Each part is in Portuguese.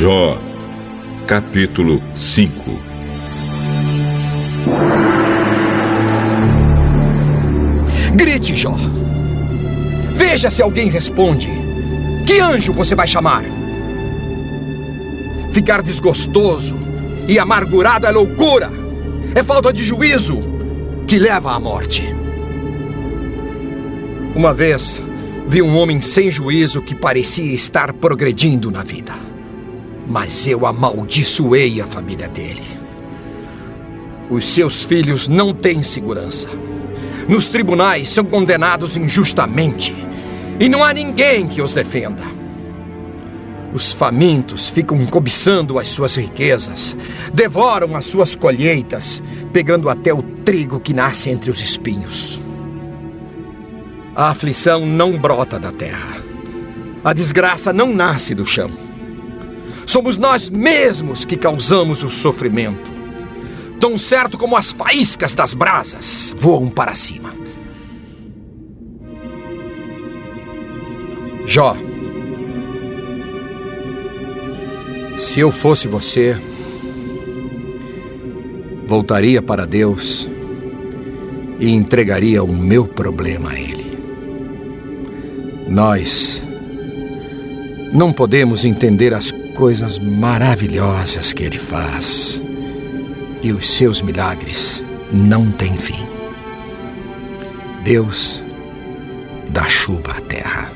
Jó, capítulo 5. Grite, Jó. Veja se alguém responde. Que anjo você vai chamar? Ficar desgostoso e amargurado é loucura. É falta de juízo que leva à morte. Uma vez vi um homem sem juízo que parecia estar progredindo na vida. Mas eu amaldiçoei a família dele. Os seus filhos não têm segurança. Nos tribunais são condenados injustamente. E não há ninguém que os defenda. Os famintos ficam cobiçando as suas riquezas. Devoram as suas colheitas, pegando até o trigo que nasce entre os espinhos. A aflição não brota da terra. A desgraça não nasce do chão. Somos nós mesmos que causamos o sofrimento. Tão certo como as faíscas das brasas voam para cima. Jó, se eu fosse você, voltaria para Deus e entregaria o meu problema a Ele. Nós não podemos entender as coisas maravilhosas que Ele faz, e os seus milagres não têm fim. Deus dá chuva à terra.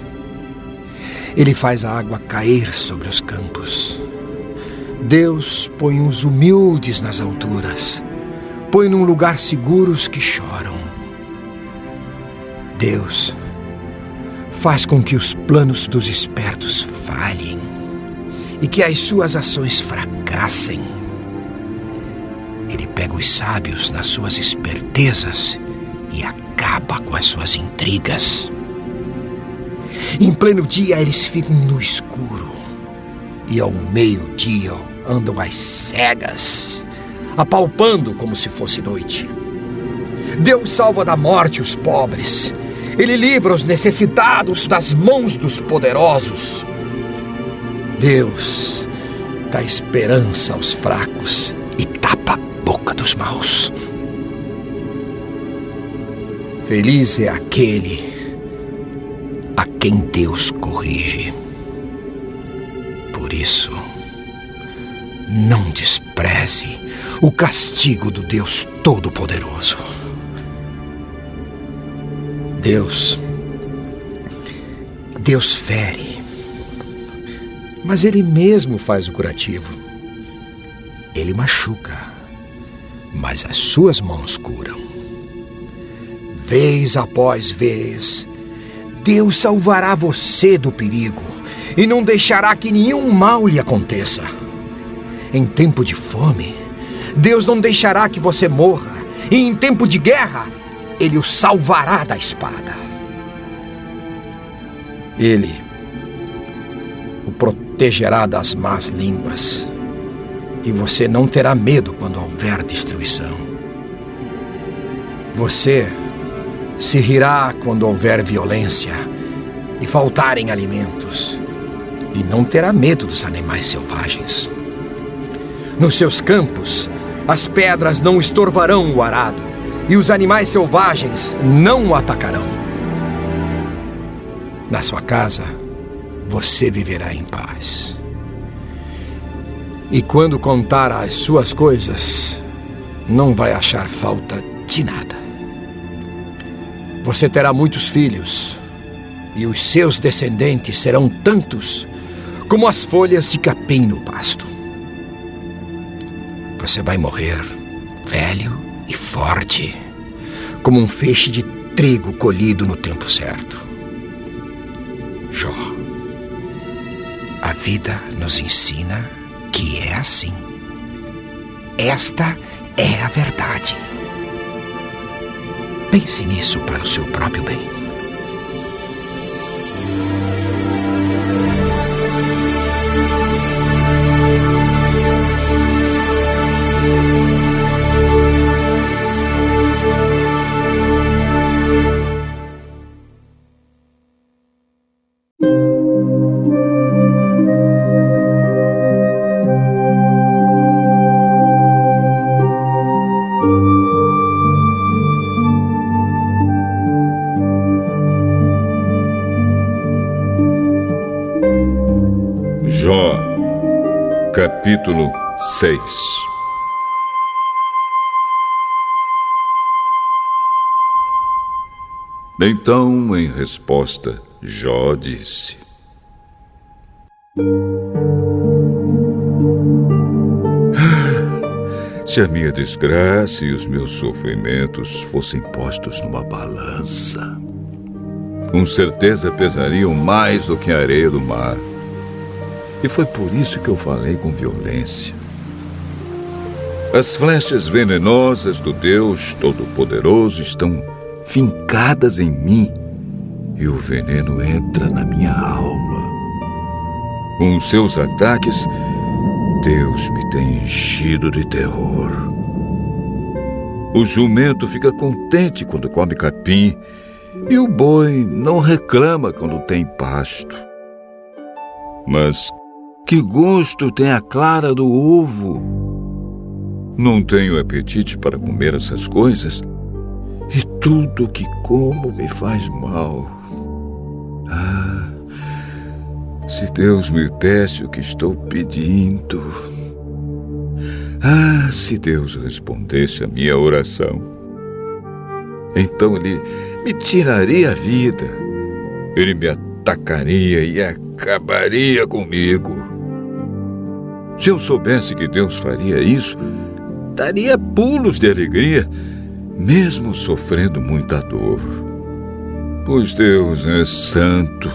Ele faz a água cair sobre os campos. Deus põe os humildes nas alturas, põe num lugar seguro os que choram. Deus faz com que os planos dos espertos falhem e que as suas ações fracassem. Ele pega os sábios nas suas espertezas e acaba com as suas intrigas. Em pleno dia eles ficam no escuro, e ao meio-dia andam às cegas, apalpando como se fosse noite. Deus salva da morte os pobres. Ele livra os necessitados das mãos dos poderosos. Deus dá esperança aos fracos e tapa a boca dos maus. Feliz é aquele a quem Deus corrige. Por isso, não despreze o castigo do Deus Todo-Poderoso. Deus fere, mas Ele mesmo faz o curativo. Ele machuca, mas as suas mãos curam. Vez após vez, Deus salvará você do perigo e não deixará que nenhum mal lhe aconteça. Em tempo de fome, Deus não deixará que você morra, e em tempo de guerra, Ele o salvará da espada. Ele o protegerá das más línguas, e você não terá medo quando houver destruição. Você se rirá quando houver violência e faltarem alimentos, e não terá medo dos animais selvagens. Nos seus campos, as pedras não estorvarão o arado, e os animais selvagens não o atacarão. Na sua casa, você viverá em paz. E quando contar as suas coisas, não vai achar falta de nada. Você terá muitos filhos, e os seus descendentes serão tantos como as folhas de capim no pasto. Você vai morrer velho e forte, como um feixe de trigo colhido no tempo certo. Jó, a vida nos ensina que é assim. Esta é a verdade. Pense nisso para o seu próprio bem. Capítulo 6. Então, em resposta, Jó disse: se a minha desgraça e os meus sofrimentos fossem postos numa balança, com certeza pesariam mais do que a areia do mar. E foi por isso que eu falei com violência. As flechas venenosas do Deus Todo-Poderoso estão fincadas em mim, e o veneno entra na minha alma. Com seus ataques, Deus me tem enchido de terror. O jumento fica contente quando come capim, e o boi não reclama quando tem pasto. Mas que gosto tem a clara do ovo? Não tenho apetite para comer essas coisas, e tudo que como me faz mal. Ah, se Deus me desse o que estou pedindo. Ah, se Deus respondesse a minha oração. Então Ele me tiraria a vida. Ele me atacaria e acabaria comigo. Se eu soubesse que Deus faria isso, daria pulos de alegria, mesmo sofrendo muita dor. Pois Deus é santo,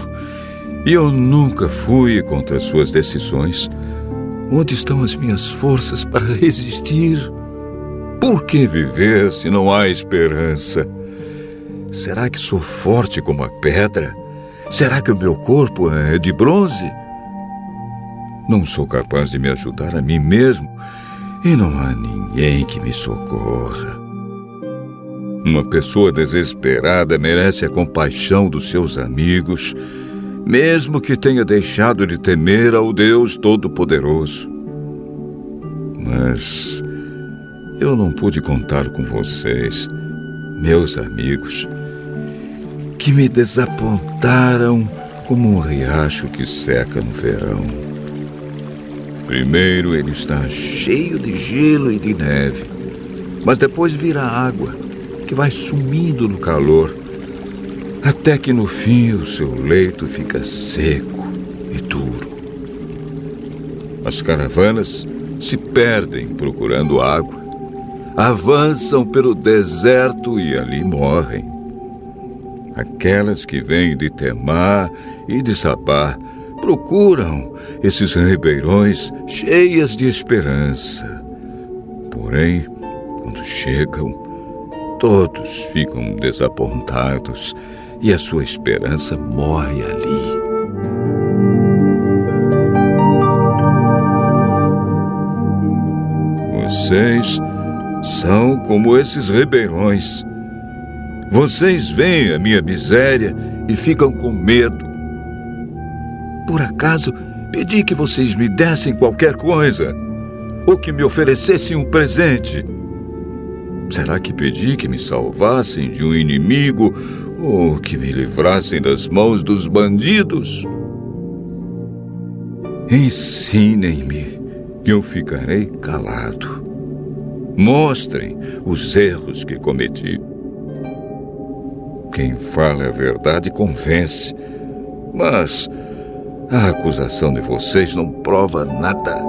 e eu nunca fui contra as suas decisões. Onde estão as minhas forças para resistir? Por que viver se não há esperança? Será que sou forte como a pedra? Será que o meu corpo é de bronze? Não sou capaz de me ajudar a mim mesmo, e não há ninguém que me socorra. Uma pessoa desesperada merece a compaixão dos seus amigos, mesmo que tenha deixado de temer ao Deus Todo-Poderoso. Mas eu não pude contar com vocês, meus amigos, que me desapontaram como um riacho que seca no verão. Primeiro ele está cheio de gelo e de neve, mas depois vira água, que vai sumindo no calor, até que no fim o seu leito fica seco e duro. As caravanas se perdem procurando água, avançam pelo deserto e ali morrem. Aquelas que vêm de Temá e de Sabá procuram esses ribeirões cheias de esperança. Porém, quando chegam, todos ficam desapontados e a sua esperança morre ali. Vocês são como esses ribeirões. Vocês veem a minha miséria e ficam com medo. Por acaso, pedi que vocês me dessem qualquer coisa, ou que me oferecessem um presente. Será que pedi que me salvassem de um inimigo, ou que me livrassem das mãos dos bandidos? Ensinem-me, que eu ficarei calado. Mostrem os erros que cometi. Quem fala a verdade convence, mas a acusação de vocês não prova nada.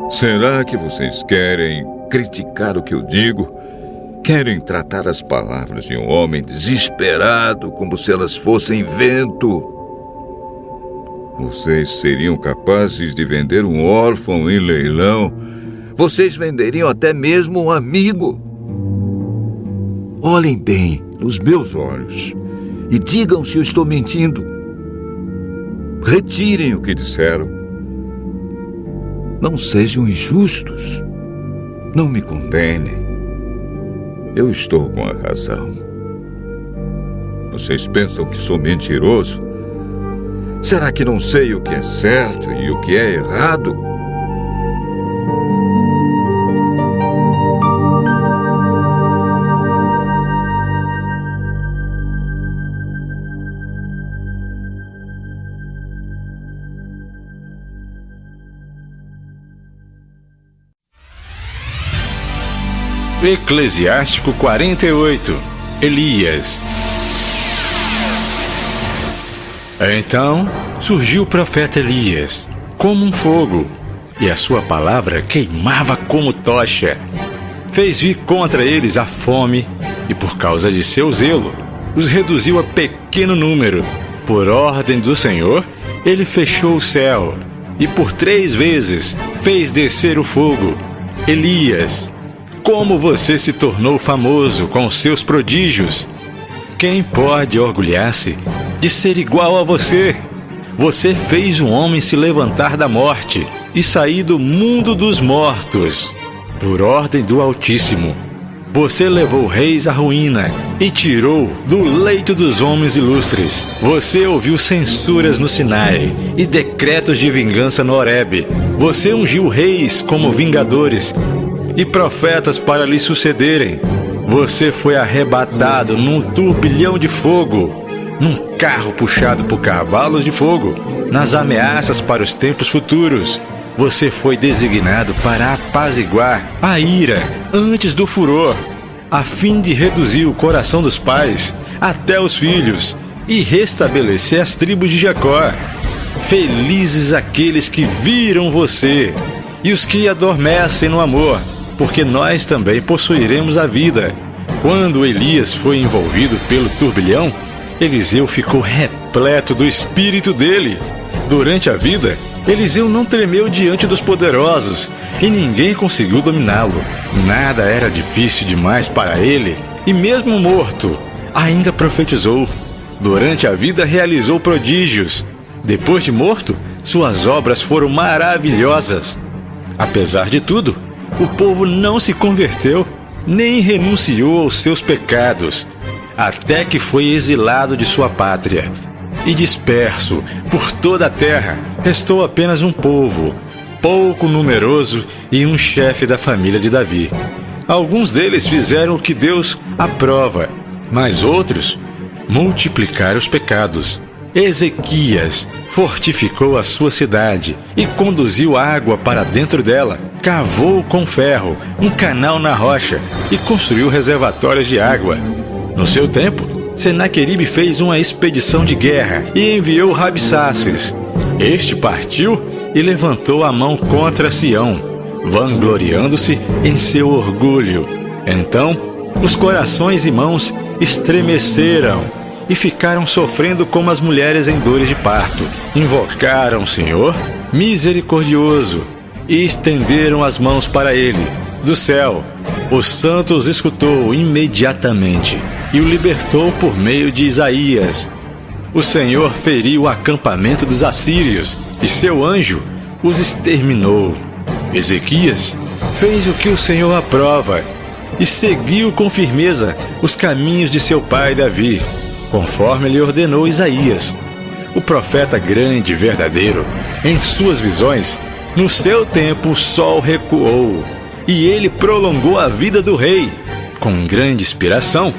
Será que vocês querem criticar o que eu digo? Querem tratar as palavras de um homem desesperado como se elas fossem vento? Vocês seriam capazes de vender um órfão em leilão? Vocês venderiam até mesmo um amigo? Olhem bem nos meus olhos e digam se eu estou mentindo. Retirem o que disseram. Não sejam injustos. Não me condenem. Eu estou com a razão. Vocês pensam que sou mentiroso? Será que não sei o que é certo e o que é errado? Eclesiástico 48. Elias. Então surgiu o profeta Elias, como um fogo, e a sua palavra queimava como tocha. Fez vir contra eles a fome, e por causa de seu zelo, os reduziu a pequeno número. Por ordem do Senhor, ele fechou o céu, e por 3 vezes fez descer o fogo. Elias, como você se tornou famoso com os seus prodígios? Quem pode orgulhar-se de ser igual a você? Você fez um homem se levantar da morte e sair do mundo dos mortos. Por ordem do Altíssimo, você levou reis à ruína e tirou do leito dos homens ilustres. Você ouviu censuras no Sinai e decretos de vingança no Horebe. Você ungiu reis como vingadores e profetas para lhe sucederem. Você foi arrebatado num turbilhão de fogo, num carro puxado por cavalos de fogo, nas ameaças para os tempos futuros. Você foi designado para apaziguar a ira antes do furor, a fim de reduzir o coração dos pais até os filhos e restabelecer as tribos de Jacó. Felizes aqueles que viram você e os que adormecem no amor, porque nós também possuiremos a vida. Quando Elias foi envolvido pelo turbilhão, Eliseu ficou repleto do espírito dele. Durante a vida, Eliseu não tremeu diante dos poderosos e ninguém conseguiu dominá-lo. Nada era difícil demais para ele e mesmo morto, ainda profetizou. Durante a vida realizou prodígios. Depois de morto, suas obras foram maravilhosas. Apesar de tudo, o povo não se converteu, nem renunciou aos seus pecados, até que foi exilado de sua pátria. E disperso por toda a terra, restou apenas um povo, pouco numeroso e um chefe da família de Davi. Alguns deles fizeram o que Deus aprova, mas outros multiplicaram os pecados. Ezequias fortificou a sua cidade e conduziu água para dentro dela, cavou com ferro um canal na rocha e construiu reservatórios de água. No seu tempo, Senaqueribe fez uma expedição de guerra e enviou Rabsaces. Este partiu e levantou a mão contra Sião, vangloriando-se em seu orgulho. Então, os corações e mãos estremeceram e ficaram sofrendo como as mulheres em dores de parto. Invocaram o Senhor misericordioso e estenderam as mãos para ele. Do céu, o santo os escutou imediatamente e o libertou por meio de Isaías. O Senhor feriu o acampamento dos assírios e seu anjo os exterminou. Ezequias fez o que o Senhor aprova e seguiu com firmeza os caminhos de seu pai Davi, conforme lhe ordenou Isaías, o profeta grande e verdadeiro. Em suas visões, no seu tempo o sol recuou e ele prolongou a vida do rei. Com grande inspiração,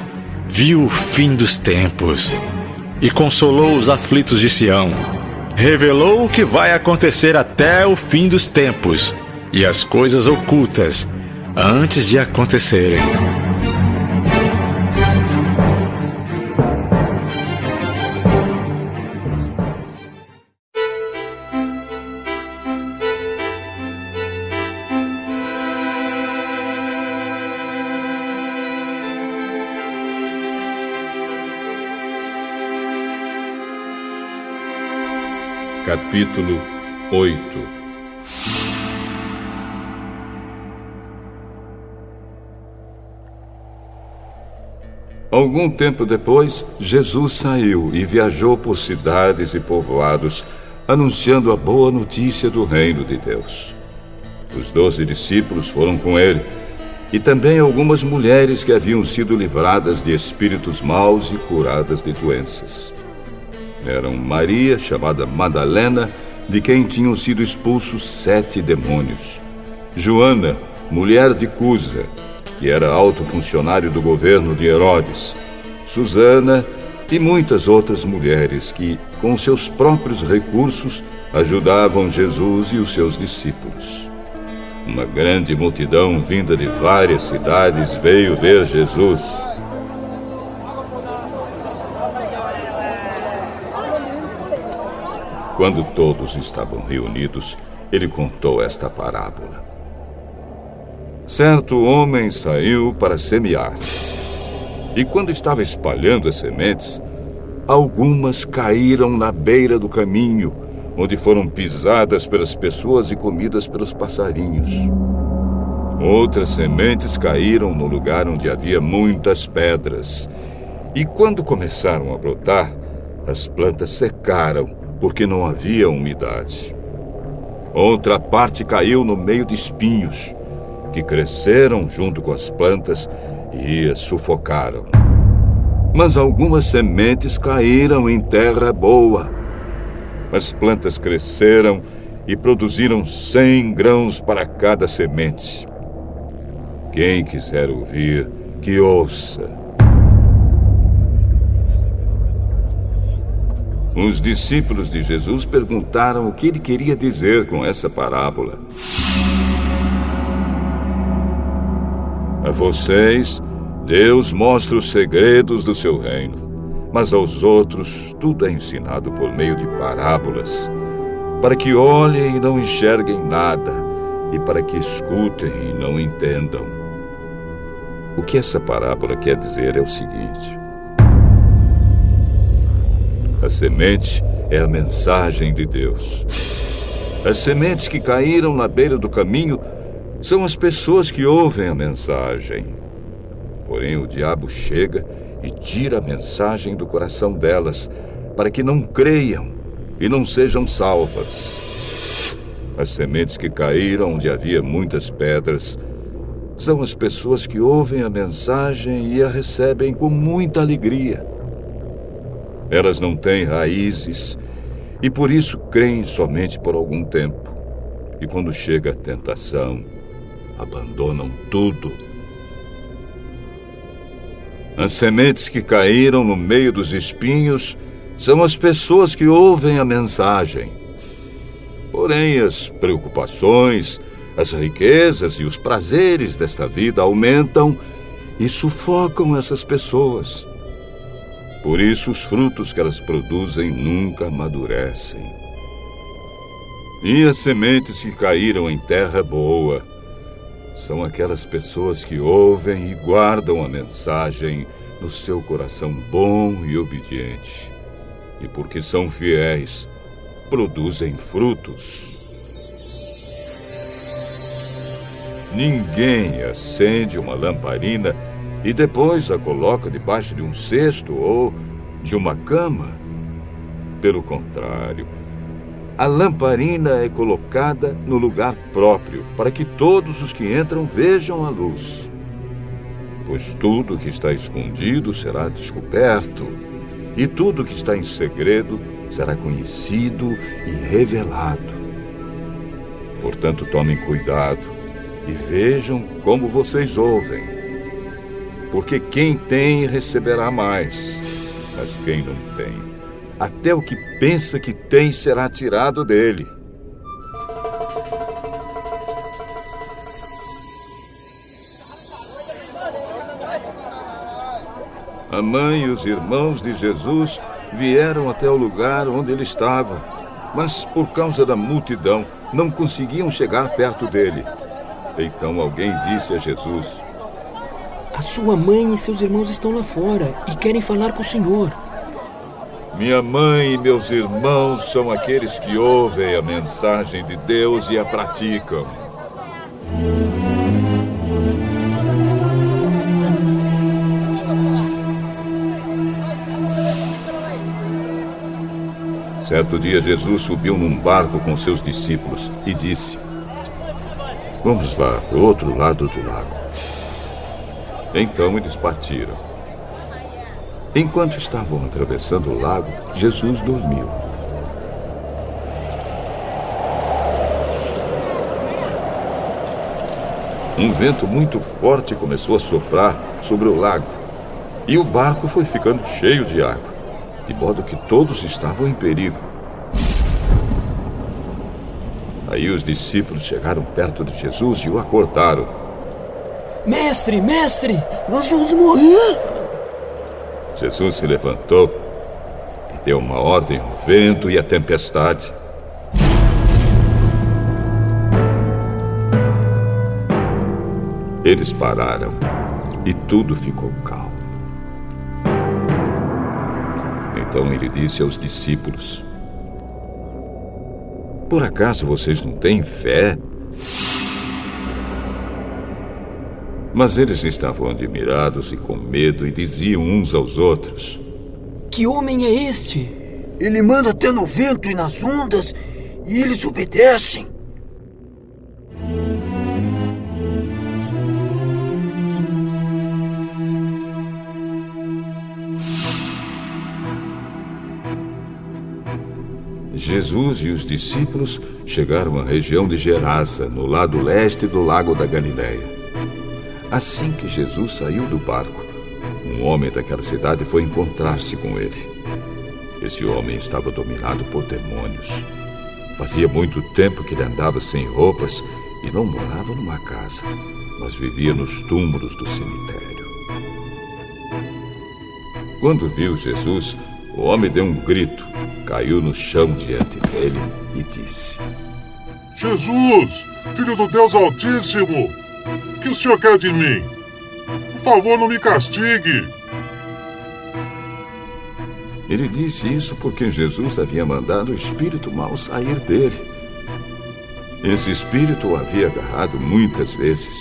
viu o fim dos tempos e consolou os aflitos de Sião. Revelou o que vai acontecer até o fim dos tempos e as coisas ocultas antes de acontecerem. Capítulo 8. Algum tempo depois, Jesus saiu e viajou por cidades e povoados, anunciando a boa notícia do reino de Deus. Os 12 discípulos foram com ele, e também algumas mulheres que haviam sido livradas de espíritos maus e curadas de doenças. Eram Maria, chamada Madalena, de quem tinham sido expulsos 7 demônios. Joana, mulher de Cusa, que era alto funcionário do governo de Herodes. Susana e muitas outras mulheres que, com seus próprios recursos, ajudavam Jesus e os seus discípulos. Uma grande multidão vinda de várias cidades veio ver Jesus. Quando todos estavam reunidos, ele contou esta parábola. Certo homem saiu para semear. E quando estava espalhando as sementes, algumas caíram na beira do caminho, onde foram pisadas pelas pessoas e comidas pelos passarinhos. Outras sementes caíram no lugar onde havia muitas pedras. E quando começaram a brotar, as plantas secaram, porque não havia umidade. Outra parte caiu no meio de espinhos, que cresceram junto com as plantas e as sufocaram. Mas algumas sementes caíram em terra boa. As plantas cresceram e produziram 100 grãos para cada semente. Quem quiser ouvir, que ouça. Os discípulos de Jesus perguntaram o que ele queria dizer com essa parábola. A vocês, Deus mostra os segredos do seu reino, mas aos outros tudo é ensinado por meio de parábolas, para que olhem e não enxerguem nada, e para que escutem e não entendam. O que essa parábola quer dizer é o seguinte: a semente é a mensagem de Deus. As sementes que caíram na beira do caminho são as pessoas que ouvem a mensagem. Porém, o diabo chega e tira a mensagem do coração delas, para que não creiam e não sejam salvas. As sementes que caíram onde havia muitas pedras são as pessoas que ouvem a mensagem e a recebem com muita alegria. Elas não têm raízes e por isso creem somente por algum tempo. E quando chega a tentação, abandonam tudo. As sementes que caíram no meio dos espinhos são as pessoas que ouvem a mensagem. Porém, as preocupações, as riquezas e os prazeres desta vida aumentam e sufocam essas pessoas. Por isso, os frutos que elas produzem nunca amadurecem. E as sementes que caíram em terra boa são aquelas pessoas que ouvem e guardam a mensagem no seu coração bom e obediente. E porque são fiéis, produzem frutos. Ninguém acende uma lamparina e depois a coloca debaixo de um cesto ou de uma cama. Pelo contrário, a lamparina é colocada no lugar próprio, para que todos os que entram vejam a luz. Pois tudo que está escondido será descoberto, e tudo que está em segredo será conhecido e revelado. Portanto, tomem cuidado e vejam como vocês ouvem. Porque quem tem receberá mais, mas quem não tem, até o que pensa que tem será tirado dele. A mãe e os irmãos de Jesus vieram até o lugar onde ele estava, mas por causa da multidão não conseguiam chegar perto dele. Então alguém disse a Jesus: a sua mãe e seus irmãos estão lá fora e querem falar com o senhor. Minha mãe e meus irmãos são aqueles que ouvem a mensagem de Deus e a praticam. Certo dia, Jesus subiu num barco com seus discípulos e disse: vamos lá, do outro lado do lago. Então eles partiram. Enquanto estavam atravessando o lago, Jesus dormiu. Um vento muito forte começou a soprar sobre o lago, e o barco foi ficando cheio de água, de modo que todos estavam em perigo. Aí os discípulos chegaram perto de Jesus e o acordaram. Mestre, mestre! Nós vamos morrer! Jesus se levantou e deu uma ordem ao vento e à tempestade. Eles pararam e tudo ficou calmo. Então ele disse aos discípulos: por acaso vocês não têm fé? Mas eles estavam admirados e com medo e diziam uns aos outros: Que homem é este? Ele manda até no vento e nas ondas, e eles obedecem. Jesus e os discípulos chegaram à região de Gerasa, no lado leste do lago da Galileia. Assim que Jesus saiu do barco, um homem daquela cidade foi encontrar-se com ele. Esse homem estava dominado por demônios. Fazia muito tempo que ele andava sem roupas e não morava numa casa, mas vivia nos túmulos do cemitério. Quando viu Jesus, o homem deu um grito, caiu no chão diante dele e disse: Jesus, Filho do Deus Altíssimo, o que o senhor quer de mim? Por favor, não me castigue. Ele disse isso porque Jesus havia mandado o espírito mau sair dele. Esse espírito o havia agarrado muitas vezes.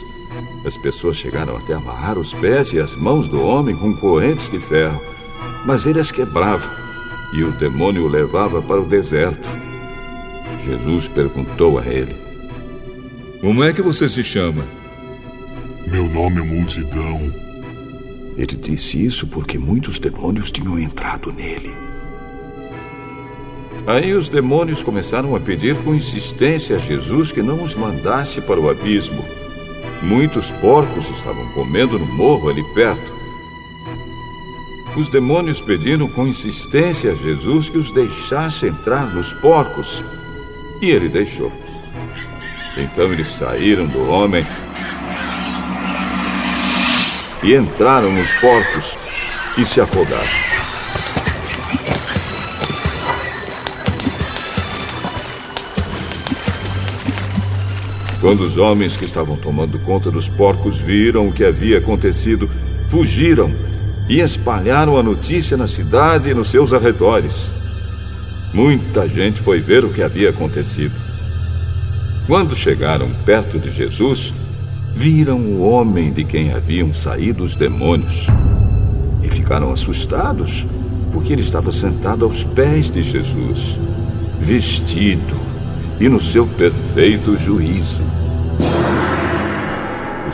As pessoas chegaram até amarrar os pés e as mãos do homem com correntes de ferro, mas ele as quebrava e o demônio o levava para o deserto. Jesus perguntou a ele: como é que você se chama? Meu nome é Multidão. Ele disse isso porque muitos demônios tinham entrado nele. Aí os demônios começaram a pedir com insistência a Jesus que não os mandasse para o abismo. Muitos porcos estavam comendo no morro ali perto. Os demônios pediram com insistência a Jesus que os deixasse entrar nos porcos. E ele deixou. Então eles saíram do homem e entraram nos porcos e se afogaram. Quando os homens que estavam tomando conta dos porcos viram o que havia acontecido, fugiram e espalharam a notícia na cidade e nos seus arredores. Muita gente foi ver o que havia acontecido. Quando chegaram perto de Jesus, viram o homem de quem haviam saído os demônios e ficaram assustados, porque ele estava sentado aos pés de Jesus, vestido e no seu perfeito juízo.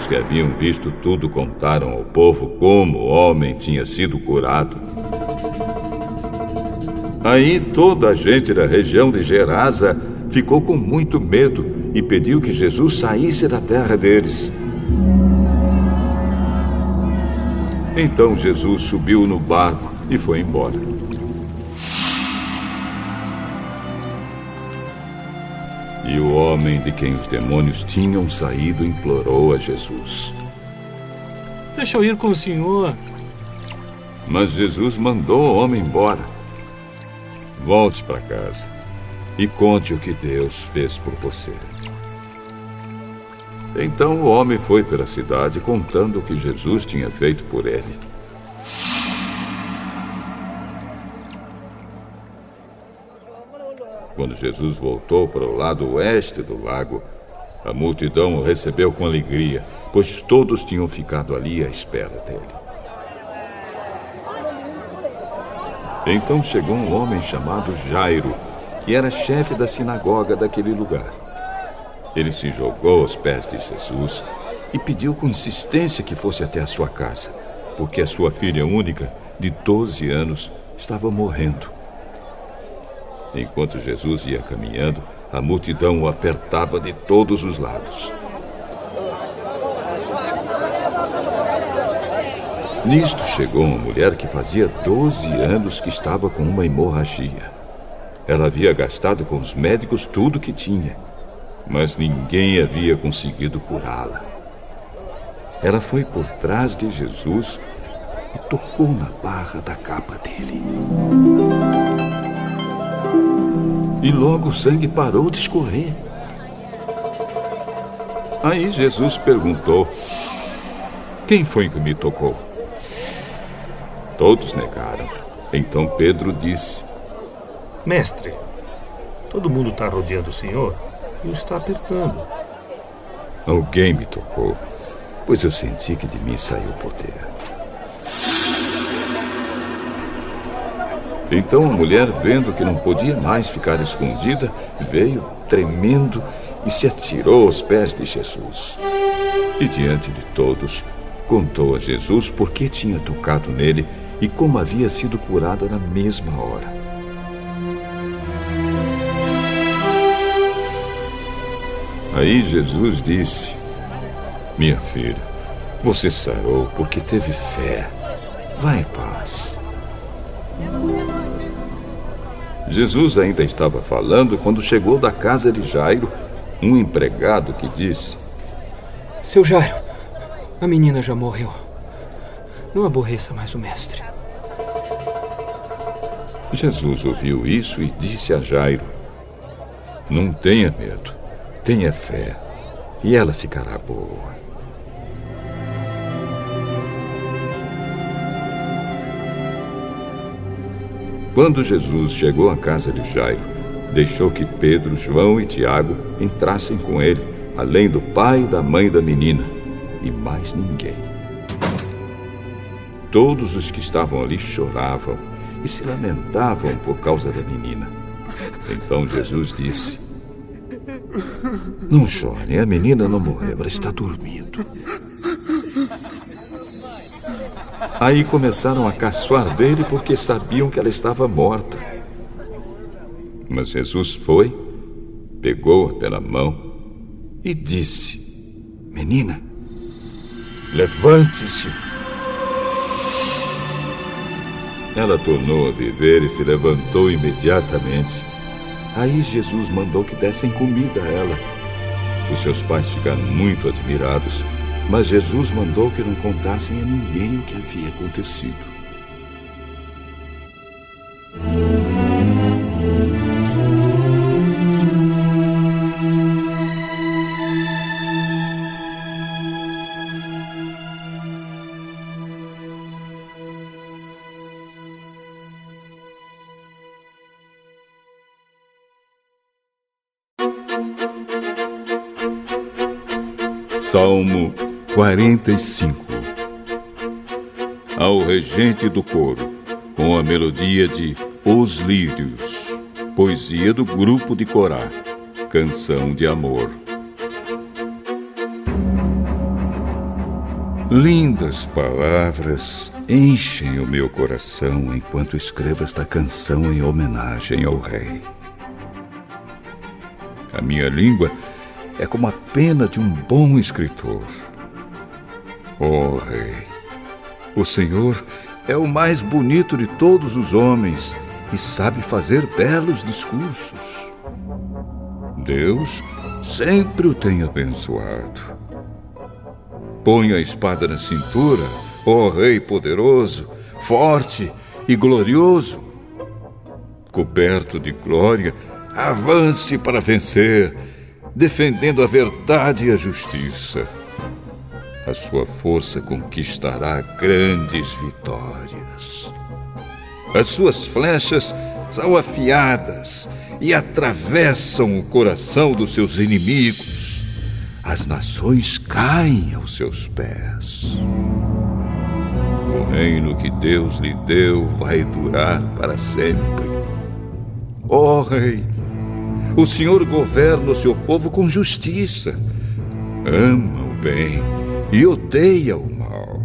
Os que haviam visto tudo contaram ao povo como o homem tinha sido curado. Aí toda a gente da região de Gerasa ficou com muito medo e pediu que Jesus saísse da terra deles. Então Jesus subiu no barco e foi embora. E o homem de quem os demônios tinham saído implorou a Jesus: Deixa eu ir com o senhor. Mas Jesus mandou o homem embora. Volte para casa e conte o que Deus fez por você. Então o homem foi pela cidade contando o que Jesus tinha feito por ele. Quando Jesus voltou para o lado oeste do lago, a multidão o recebeu com alegria, pois todos tinham ficado ali à espera dele. Então chegou um homem chamado Jairo, que era chefe da sinagoga daquele lugar. Ele se jogou aos pés de Jesus e pediu com insistência que fosse até a sua casa, porque a sua filha única, de 12 anos, estava morrendo. Enquanto Jesus ia caminhando, a multidão o apertava de todos os lados. Nisto chegou uma mulher que fazia 12 anos que estava com uma hemorragia. Ela havia gastado com os médicos tudo que tinha mas ninguém havia conseguido curá-la. Ela foi por trás de Jesus e tocou na barra da capa dele. E logo o sangue parou de escorrer. Aí Jesus perguntou: quem foi que me tocou? Todos negaram. Então Pedro disse: Mestre, todo mundo está rodeando o senhor e o está apertando. Alguém me tocou, pois eu senti que de mim saiu o poder. Então a mulher, vendo que não podia mais ficar escondida, veio tremendo e se atirou aos pés de Jesus. E diante de todos, contou a Jesus por que tinha tocado nele e como havia sido curada na mesma hora. Aí Jesus disse: minha filha, você sarou porque teve fé. Vá em paz. Jesus ainda estava falando quando chegou da casa de Jairo um empregado que disse: Seu Jairo, a menina já morreu. Não aborreça mais o mestre. Jesus ouviu isso e disse a Jairo: não tenha medo, tenha fé, e ela ficará boa. Quando Jesus chegou à casa de Jairo, deixou que Pedro, João e Tiago entrassem com ele, além do pai e da mãe da menina, e mais ninguém. Todos os que estavam ali choravam e se lamentavam por causa da menina. Então Jesus disse: não chorem, a menina não morreu, ela está dormindo. Aí começaram a caçoar dele porque sabiam que ela estava morta. Mas Jesus foi, pegou-a pela mão e disse: menina, levante-se. Ela tornou a viver e se levantou imediatamente. Aí Jesus mandou que dessem comida a ela. Os seus pais ficaram muito admirados, mas Jesus mandou que não contassem a ninguém o que havia acontecido. Salmo 45. Ao regente do coro, com a melodia de Os Lírios, poesia do grupo de Corá, canção de amor. Lindas palavras enchem o meu coração enquanto escrevo esta canção em homenagem ao rei. A minha língua é como a pena de um bom escritor. Ó Rei, o Senhor é o mais bonito de todos os homens e sabe fazer belos discursos. Deus sempre o tem abençoado. Põe a espada na cintura, ó Rei poderoso, forte e glorioso. Coberto de glória, avance para vencer, defendendo a verdade e a justiça. A sua força conquistará grandes vitórias. As suas flechas são afiadas e atravessam o coração dos seus inimigos. As nações caem aos seus pés. O reino que Deus lhe deu vai durar para sempre. Ó Rei, o Senhor governa o seu povo com justiça. Ama o bem e odeia o mal.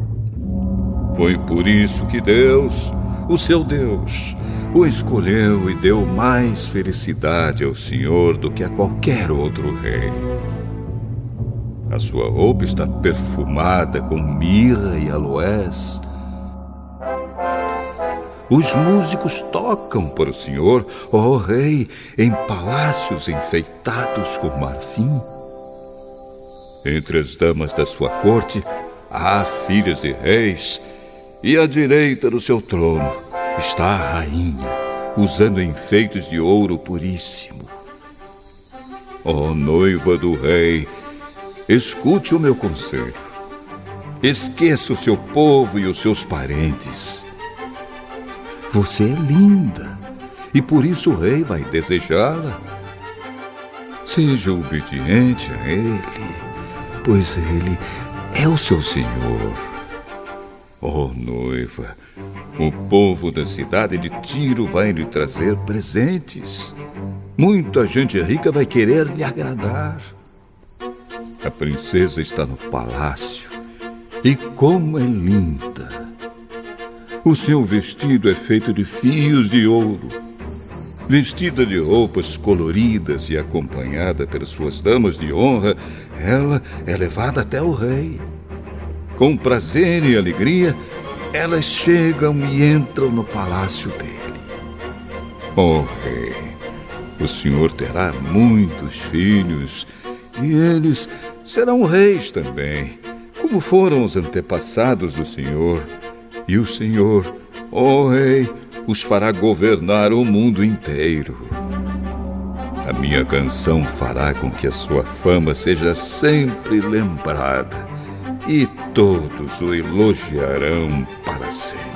Foi por isso que Deus, o seu Deus, o escolheu e deu mais felicidade ao Senhor do que a qualquer outro rei. A sua roupa está perfumada com mirra e aloés. Os músicos tocam para o senhor, ó rei, em palácios enfeitados com marfim. Entre as damas da sua corte há filhas de reis, e à direita do seu trono está a rainha, usando enfeites de ouro puríssimo. Ó noiva do rei, escute o meu conselho. Esqueça o seu povo e os seus parentes. Você é linda, e por isso o rei vai desejá-la. Seja obediente a ele, pois ele é o seu senhor. Ó noiva, o povo da cidade de Tiro vai lhe trazer presentes. Muita gente rica vai querer lhe agradar. A princesa está no palácio, e como é linda! O seu vestido é feito de fios de ouro. Vestida de roupas coloridas e acompanhada pelas suas damas de honra, ela é levada até o rei. Com prazer e alegria, elas chegam e entram no palácio dele. Ó rei, o senhor terá muitos filhos, e eles serão reis também, como foram os antepassados do senhor. E o senhor, ó rei, os fará governar o mundo inteiro. A minha canção fará com que a sua fama seja sempre lembrada, e todos o elogiarão para sempre.